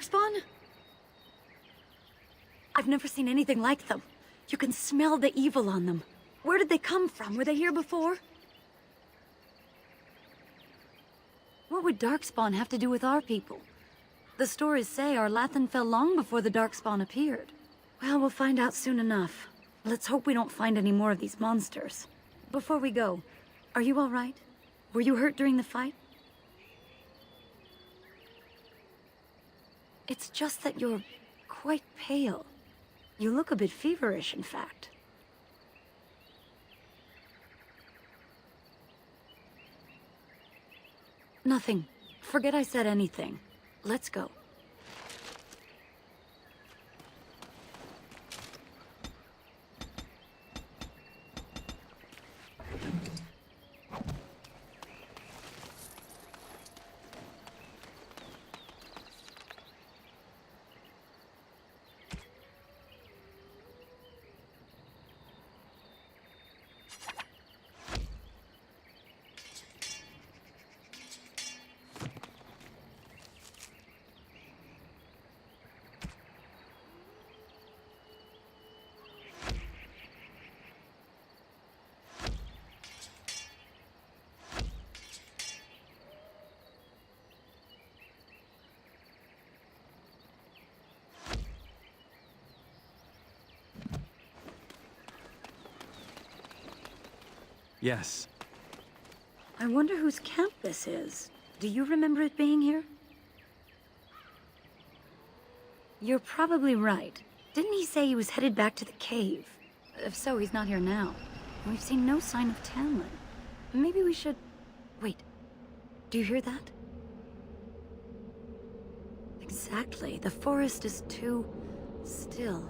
darkspawn? I've never seen anything like them. You can smell the evil on them. Where did they come from? Were they here before? What would darkspawn have to do with our people? The stories say our Lathan fell long before the darkspawn appeared. Well, we'll find out soon enough. Let's hope we don't find any more of these monsters. Before we go, are you all right? Were you hurt during the fight? It's just that you're quite pale. You look a bit feverish, in fact. Nothing. Forget I said anything. Let's go. Yes. I wonder whose camp this is. Do you remember it being here? You're probably right. Didn't he say he was headed back to the cave? If so, he's not here now. We've seen no sign of Tamlin. Maybe we should... Wait. Do you hear that? Exactly. The forest is too... still.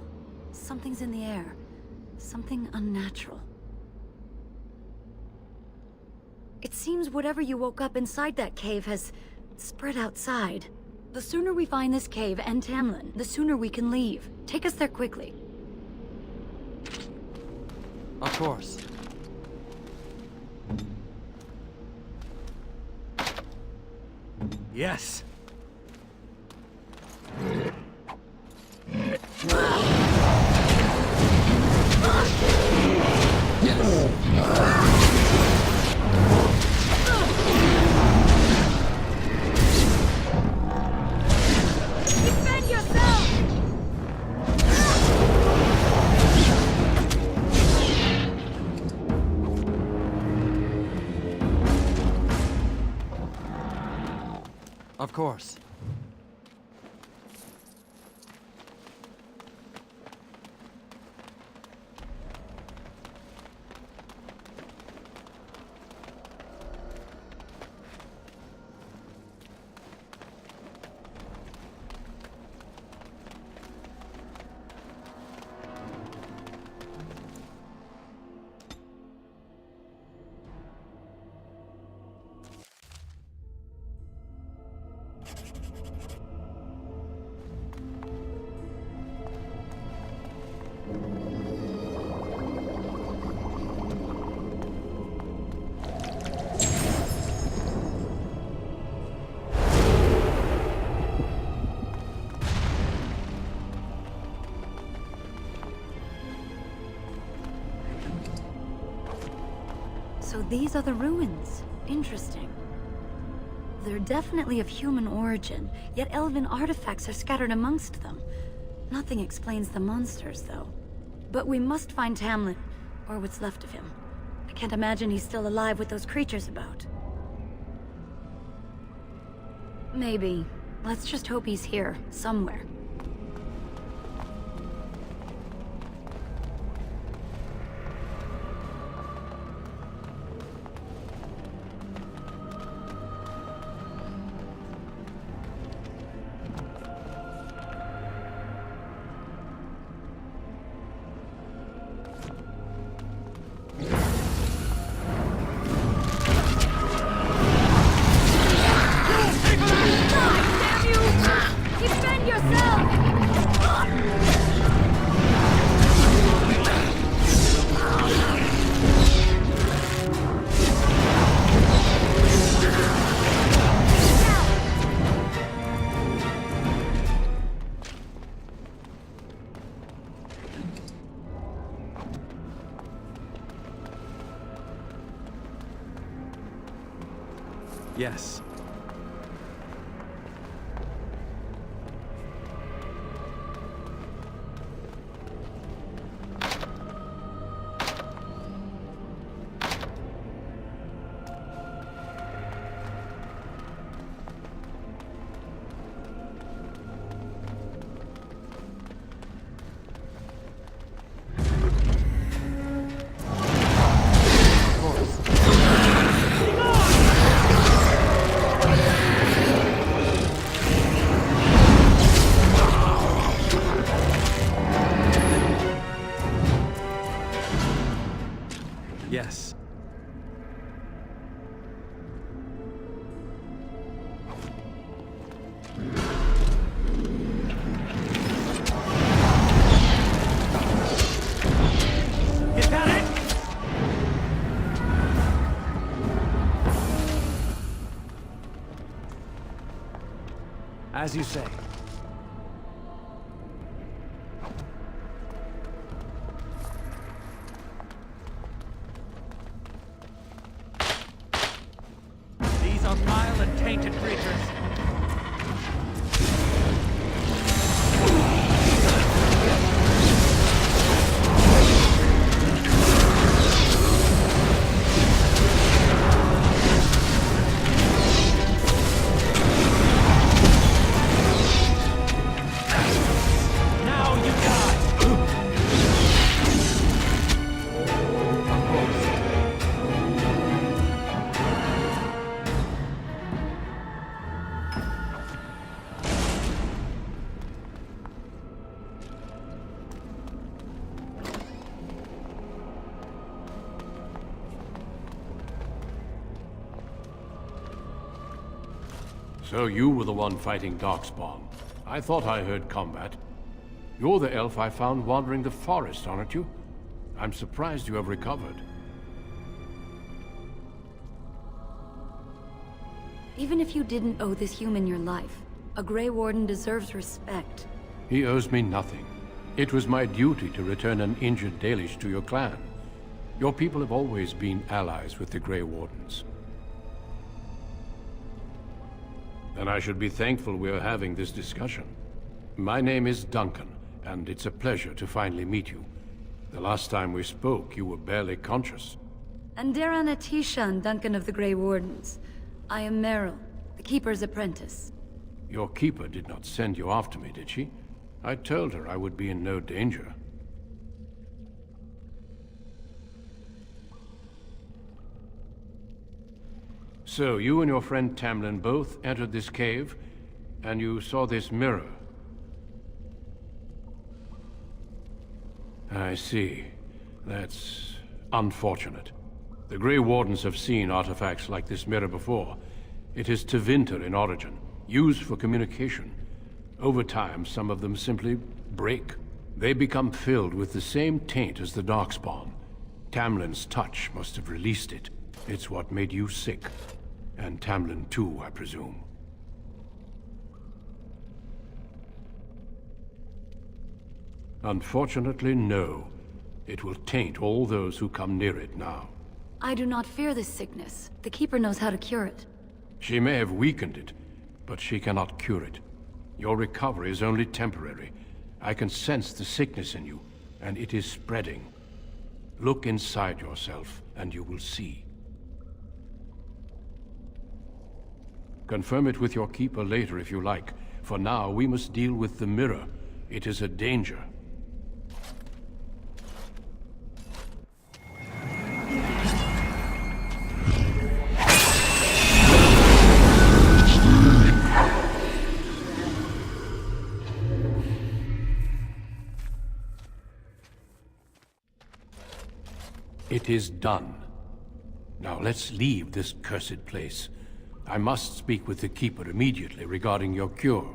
Something's in the air. Something unnatural. It seems whatever you woke up inside that cave has spread outside. The sooner we find this cave and Tamlin, the sooner we can leave. Take us there quickly. Of course. Yes. Of course. So these are the ruins. Interesting. They're definitely of human origin, yet elven artifacts are scattered amongst them. Nothing explains the monsters, though. But we must find Tamlin, or what's left of him. I can't imagine he's still alive with those creatures about. Maybe. Let's just hope he's here, somewhere. Defend yourself! Yes. Yes. Is that it? As you say. These are vile and tainted creatures. Now you die! So you were the one fighting Darkspawn. I thought I heard combat. You're the elf I found wandering the forest, aren't you? I'm surprised you have recovered. Even if you didn't owe this human your life, a Grey Warden deserves respect. He owes me nothing. It was my duty to return an injured Dalish to your clan. Your people have always been allies with the Grey Wardens. Then I should be thankful we're having this discussion. My name is Duncan, and it's a pleasure to finally meet you. The last time we spoke, you were barely conscious. Andaran Atishan, Duncan of the Grey Wardens. I am Meryl, the Keeper's apprentice. Your keeper did not send you after me, did she? I told her I would be in no danger. So, you and your friend Tamlin both entered this cave, and you saw this mirror. I see. That's unfortunate. The Grey Wardens have seen artifacts like this mirror before. It is Tevinter in origin, used for communication. Over time, some of them simply break. They become filled with the same taint as the Darkspawn. Tamlin's touch must have released it. It's what made you sick. And Tamlin too, I presume. Unfortunately, no. It will taint all those who come near it now. I do not fear this sickness. The Keeper knows how to cure it. She may have weakened it, but she cannot cure it. Your recovery is only temporary. I can sense the sickness in you, and it is spreading. Look inside yourself, and you will see. Confirm it with your keeper later if you like. For now, we must deal with the mirror. It is a danger. It is done. Now let's leave this cursed place. I must speak with the Keeper immediately regarding your cure.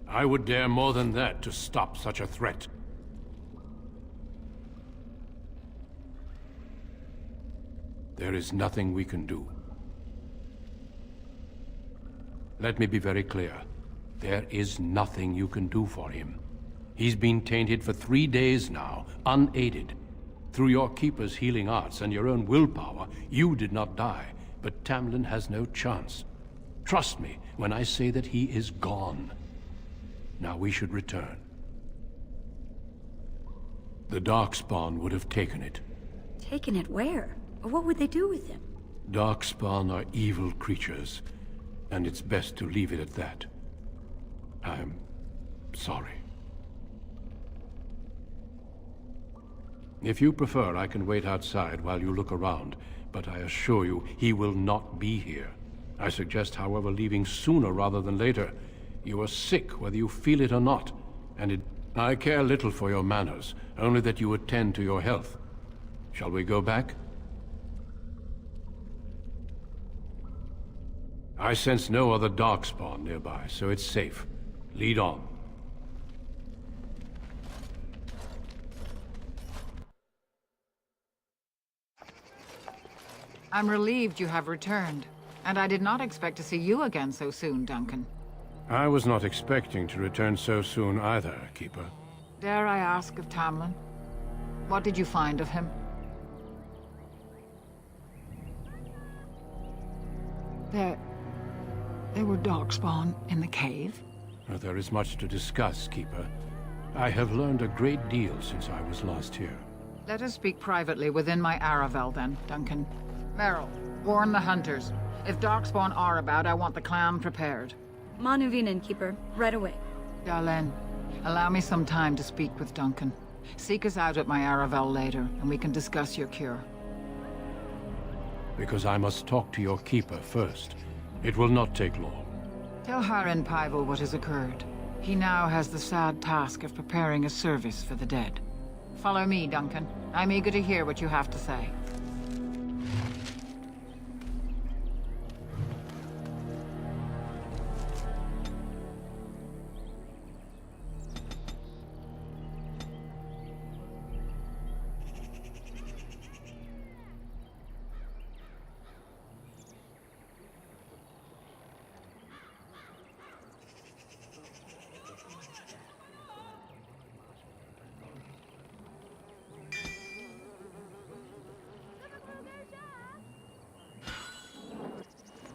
I would dare more than that to stop such a threat. There is nothing we can do. Let me be very clear. There is nothing you can do for him. He's been tainted for 3 days now, unaided. Through your Keeper's healing arts and your own willpower, you did not die, but Tamlin has no chance. Trust me when I say that he is gone. Now we should return. The Darkspawn would have taken it. Taken it where? Or what would they do with him? Darkspawn are evil creatures, and it's best to leave it at that. I'm sorry. If you prefer, I can wait outside while you look around, but I assure you, he will not be here. I suggest, however, leaving sooner rather than later. You are sick, whether you feel it or not, and I care little for your manners, only that you attend to your health. Shall we go back? I sense no other Darkspawn nearby, so it's safe. Lead on. I'm relieved you have returned, and I did not expect to see you again so soon, Duncan. I was not expecting to return so soon either, Keeper. Dare I ask of Tamlin? What did you find of him? There were Darkspawn in the cave? There is much to discuss, Keeper. I have learned a great deal since I was last here. Let us speak privately within my Aravel then, Duncan. Merrill, warn the hunters. If Darkspawn are about, I want the clan prepared. Manuvinen, Keeper. Right away. Dalen, allow me some time to speak with Duncan. Seek us out at my Aravel later, and we can discuss your cure. Because I must talk to your Keeper first. It will not take long. Tell Harin Paival what has occurred. He now has the sad task of preparing a service for the dead. Follow me, Duncan. I'm eager to hear what you have to say.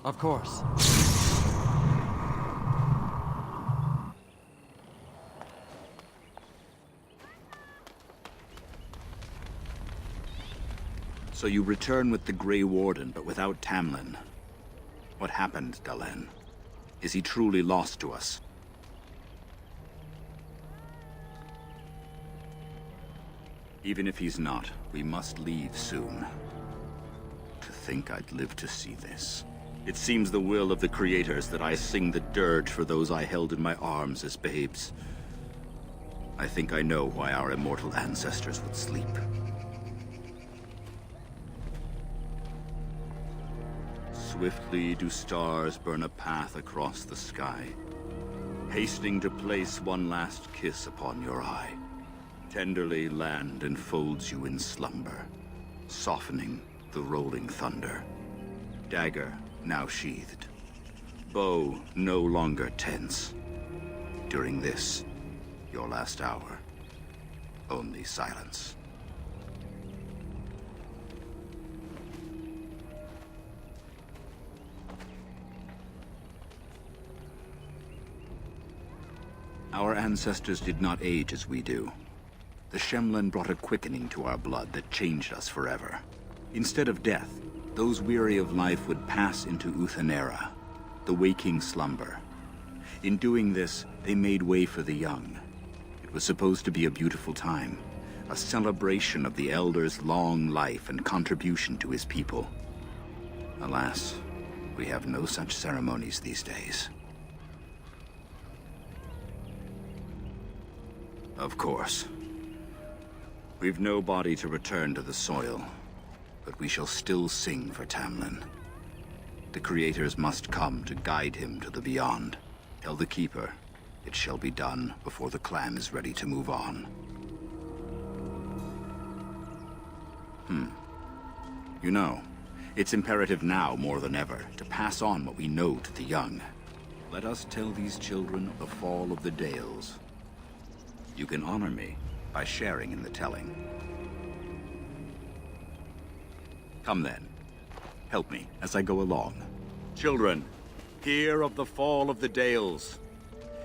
Of course. So you return with the Grey Warden, but without Tamlin. What happened, Dalen? Is he truly lost to us? Even if he's not, we must leave soon. To think I'd live to see this. It seems the will of the creators that I sing the dirge for those I held in my arms as babes. I think I know why our immortal ancestors would sleep. Swiftly do stars burn a path across the sky, hastening to place one last kiss upon your eye. Tenderly land enfolds you in slumber, softening the rolling thunder. Dagger now sheathed, bow no longer tense. During this, your last hour, only silence. Our ancestors did not age as we do. The Shemlen brought a quickening to our blood that changed us forever. Instead of death, those weary of life would pass into Uthanera, the waking slumber. In doing this, they made way for the young. It was supposed to be a beautiful time, a celebration of the Elder's long life and contribution to his people. Alas, we have no such ceremonies these days. Of course. We've no body to return to the soil. But we shall still sing for Tamlin. The creators must come to guide him to the beyond. Tell the Keeper, it shall be done before the clan is ready to move on. You know, it's imperative now more than ever to pass on what we know to the young. Let us tell these children of the fall of the Dales. You can honor me by sharing in the telling. Come then. Help me as I go along. Children, hear of the fall of the Dales.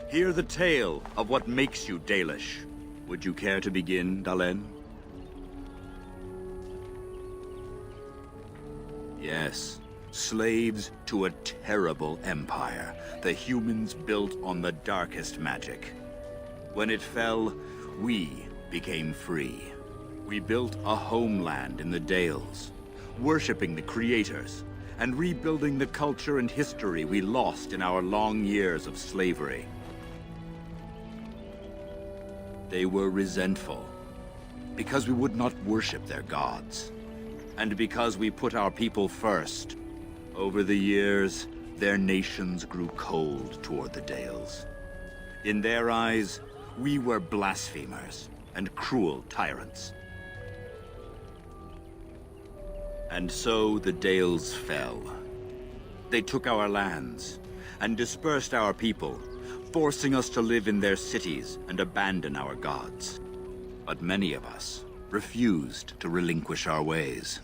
Hear the tale of what makes you Dalish. Would you care to begin, Dalen? Yes. Slaves to a terrible empire. The humans built on the darkest magic. When it fell, we became free. We built a homeland in the Dales, worshipping the creators, and rebuilding the culture and history we lost in our long years of slavery. They were resentful, because we would not worship their gods, and because we put our people first. Over the years, their nations grew cold toward the Dales. In their eyes, we were blasphemers and cruel tyrants. And so the Dales fell. They took our lands and dispersed our people, forcing us to live in their cities and abandon our gods. But many of us refused to relinquish our ways.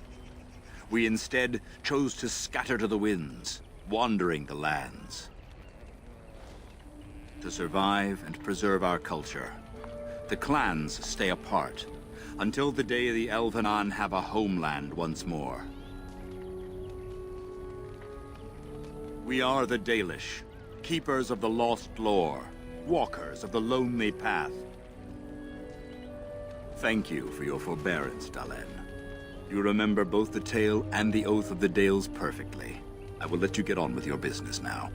We instead chose to scatter to the winds, wandering the lands. To survive and preserve our culture, the clans stay apart, until the day the Elvenan have a homeland once more. We are the Dalish, keepers of the lost lore, walkers of the lonely path. Thank you for your forbearance, Dalen. You remember both the tale and the Oath of the Dales perfectly. I will let you get on with your business now.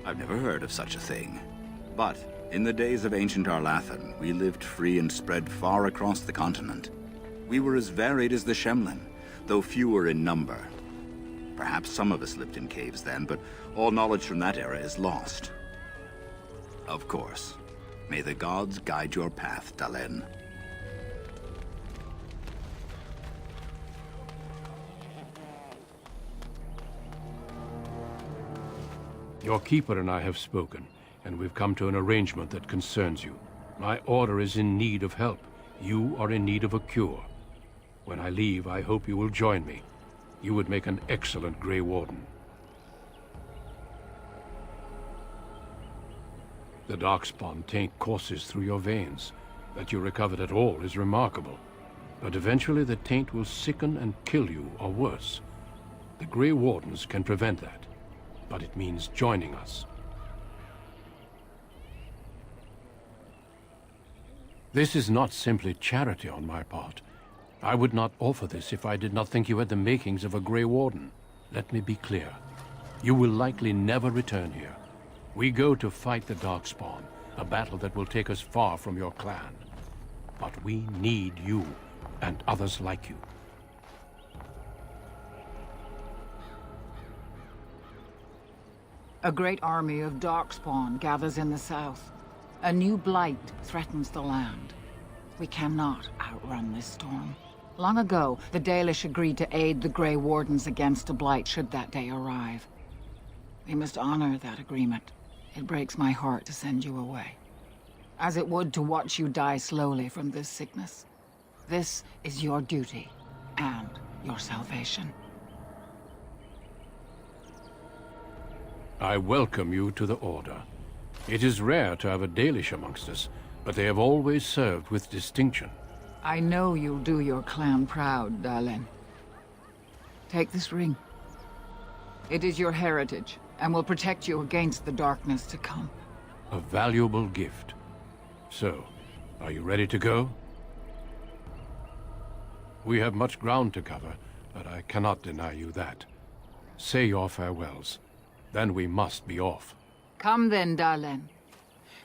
I've never heard of such a thing. But in the days of ancient Arlathan, we lived free and spread far across the continent. We were as varied as the Shemlin, though fewer in number. Perhaps some of us lived in caves then, but all knowledge from that era is lost. Of course. May the gods guide your path, Dalen. Your keeper and I have spoken, and we've come to an arrangement that concerns you. My order is in need of help. You are in need of a cure. When I leave, I hope you will join me. You would make an excellent Grey Warden. The Darkspawn taint courses through your veins. That you recovered at all is remarkable. But eventually the taint will sicken and kill you, or worse. The Grey Wardens can prevent that, but it means joining us. This is not simply charity on my part. I would not offer this if I did not think you had the makings of a Grey Warden. Let me be clear. You will likely never return here. We go to fight the Darkspawn, a battle that will take us far from your clan. But we need you, and others like you. A great army of Darkspawn gathers in the south. A new blight threatens the land. We cannot outrun this storm. Long ago, the Dalish agreed to aid the Grey Wardens against a blight should that day arrive. We must honor that agreement. It breaks my heart to send you away, as it would to watch you die slowly from this sickness. This is your duty, and your salvation. I welcome you to the Order. It is rare to have a Dalish amongst us, but they have always served with distinction. I know you'll do your clan proud, Dalen. Take this ring. It is your heritage, and will protect you against the darkness to come. A valuable gift. So, are you ready to go? We have much ground to cover, but I cannot deny you that. Say your farewells. Then we must be off. Come then, Dalen.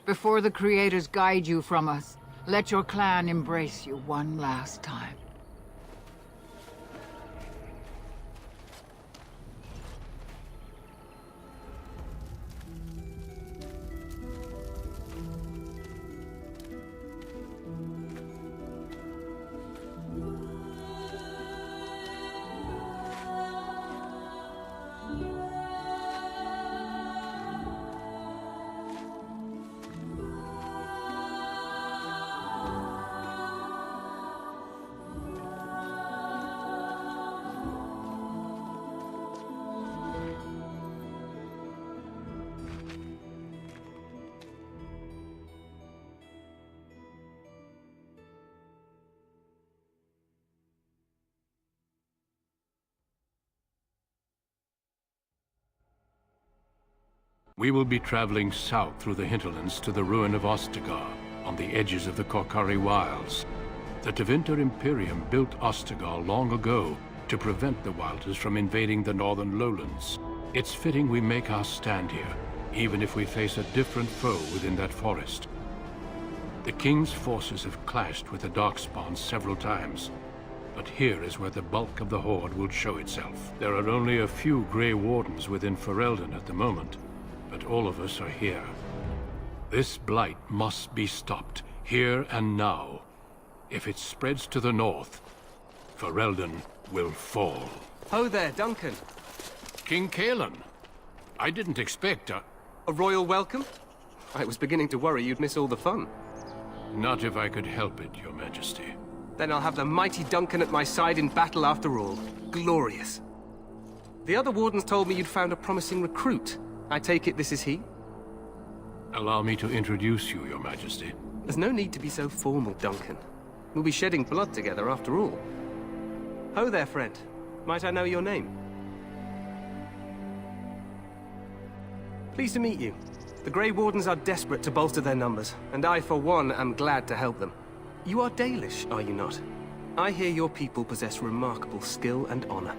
Before the Creators guide you from us, let your clan embrace you one last time. We will be traveling south through the hinterlands to the ruin of Ostagar, on the edges of the Korkari Wilds. The Tevinter Imperium built Ostagar long ago to prevent the Wilders from invading the northern lowlands. It's fitting we make our stand here, even if we face a different foe within that forest. The King's forces have clashed with the Darkspawn several times, but here is where the bulk of the Horde will show itself. There are only a few Grey Wardens within Ferelden at the moment, but all of us are here. This blight must be stopped, here and now. If it spreads to the north, Ferelden will fall. Ho there, Duncan. King Kaelin, I didn't expect A royal welcome? I was beginning to worry you'd miss all the fun. Not if I could help it, Your Majesty. Then I'll have the mighty Duncan at my side in battle after all. Glorious. The other wardens told me you'd found a promising recruit. I take it this is he? Allow me to introduce you, Your Majesty. There's no need to be so formal, Duncan. We'll be shedding blood together after all. Ho there, friend. Might I know your name? Pleased to meet you. The Grey Wardens are desperate to bolster their numbers, and I, for one, am glad to help them. You are Dalish, are you not? I hear your people possess remarkable skill and honor.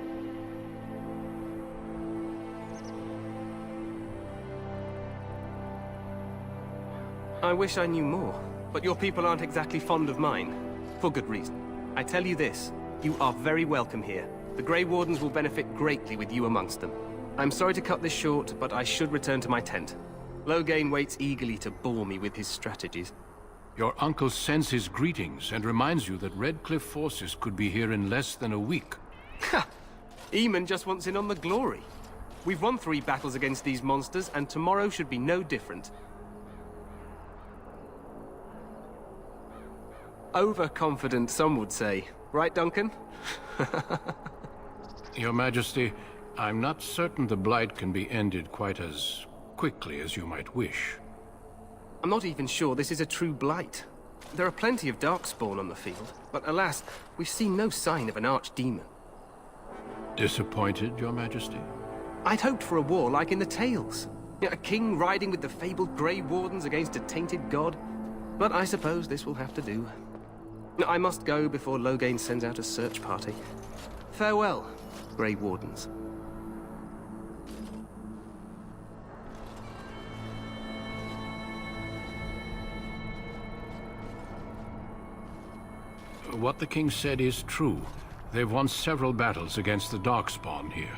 I wish I knew more, but your people aren't exactly fond of mine. For good reason. I tell you this, you are very welcome here. The Grey Wardens will benefit greatly with you amongst them. I'm sorry to cut this short, but I should return to my tent. Loghain waits eagerly to bore me with his strategies. Your uncle sends his greetings and reminds you that Redcliffe forces could be here in less than a week. Ha! Eamon just wants in on the glory. We've won 3 battles against these monsters, and tomorrow should be no different. Overconfident, some would say. Right, Duncan? Your Majesty, I'm not certain the Blight can be ended quite as quickly as you might wish. I'm not even sure this is a true blight. There are plenty of Darkspawn on the field, but alas, we've seen no sign of an archdemon. Disappointed, Your Majesty? I'd hoped for a war like in the tales. A king riding with the fabled Grey Wardens against a tainted god. But I suppose this will have to do. I must go before Loghain sends out a search party. Farewell, Grey Wardens. What the king said is true. They've won several battles against the Darkspawn here.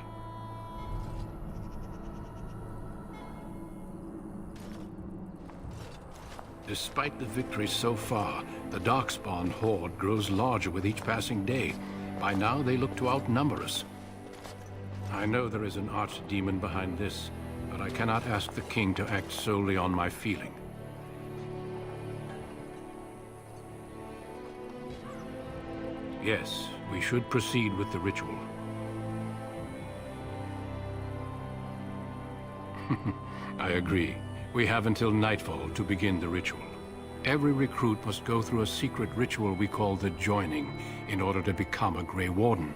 Despite the victories so far, the Darkspawn horde grows larger with each passing day. By now, they look to outnumber us. I know there is an archdemon behind this, but I cannot ask the king to act solely on my feeling. Yes, we should proceed with the ritual. I agree. We have until nightfall to begin the ritual. Every recruit must go through a secret ritual we call the Joining in order to become a Grey Warden.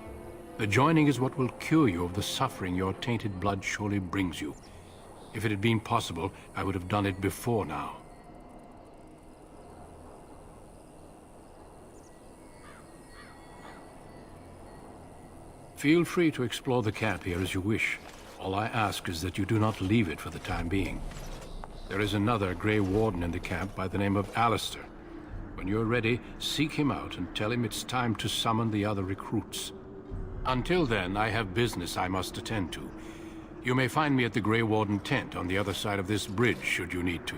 The Joining is what will cure you of the suffering your tainted blood surely brings you. If it had been possible, I would have done it before now. Feel free to explore the camp here as you wish. All I ask is that you do not leave it for the time being. There is another Grey Warden in the camp by the name of Alistair. When you're ready, seek him out and tell him it's time to summon the other recruits. Until then, I have business I must attend to. You may find me at the Grey Warden tent on the other side of this bridge, should you need to.